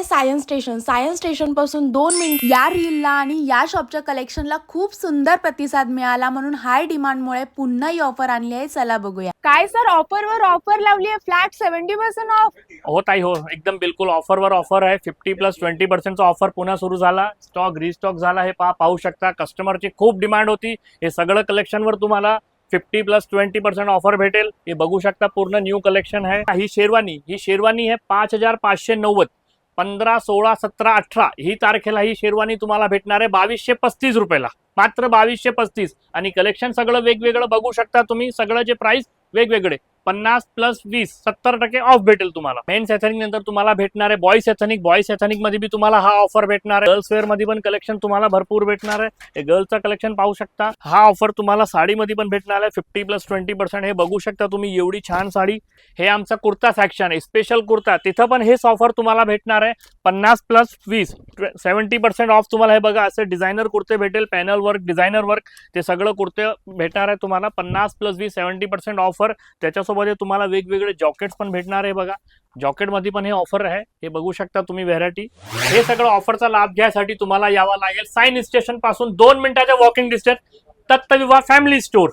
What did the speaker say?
Science station पासून 2 minute या रीलला आणि या शॉपच्या कलेक्शनला खूप सुंदर प्रतिसाद मिळाला, म्हणून हाय डिमांडमुळे पुन्हा ही ऑफर आणली आहे. चला बघूया. काय सर, ऑफरवर ऑफर लावली आहे, फ्लॅट 70% ऑफ. हो ताई, हो एकदम बिलकुल ऑफरवर ऑफर आहे. 50+20% ऑफर पुन्हा सुरू झाला. स्टॉक रिस्टॉक झाला हे पाहू शकता. कस्टमरची खूप डिमांड होती. हे सगळं कलेक्शनवर तुम्हाला 50+20% ऑफर भेटेल. हे बघू शकता, पूर्ण न्यू कलेक्शन आहे. ही शेरवानी आहे 5590. 15, 16, 17, 18 ही तारखेला ही शेरवानी तुम्हाला भेटणार आहे 2235 रुपयाला. मात्र 2235. आणि कलेक्शन सगळं वेगवेगळं बघू शकता तुम्ही. सगळं जे प्राइस वेगवेगळे. 50+20 70% ऑफ भेटेल तुम्हाला. मेन्स एथनिक नंतर तुम्हाला भेटणार आहे बॉयज एथनिक मध्ये बी तुम्हाला हा ऑफर भेटणार आहे. गर्ल्स वेअर मध्ये पण कलेक्शन तुम्हाला भरपूर भेटणार आहे. हे गर्ल्सचं कलेक्शन पाहू शकता. हा ऑफर तुम्हाला साडीमध्ये पण भेटणार आहे 50+20%. हे बघू शकता तुम्ही, एवढी छान साडी. हे आमचा कुर्ता सेक्शन आहे, स्पेशल कुर्ता. तिथं पण हेच ऑफर तुम्हाला भेटणार आहे. 50+20 70% ऑफ तुम्हाला. हे बघा, असे डिझायनर कुर्ते भेटेल, पॅनल वर्क, डिझायनर वर्क, ते सगळं कुर्ते भेटणार आहे तुम्हाला. 50+20 70% ऑफर. त्याच्यासोबत तुम्हाला वेगवेगळे जॉकेट्स पण भेटणार आहे. बघा, जॉकेट मध्ये पण हे ऑफर आहे. हे बघू शकता तुम्ही व्हेरायटी. हे सगळं ऑफरचा लाभ घ्यायसाठी तुम्हाला यावं लागेल सायन्स स्टेशन पासून 2 मिनिटाच्या वॉकिंग डिस्टन्स दत्त विवाह फॅमिली स्टोर.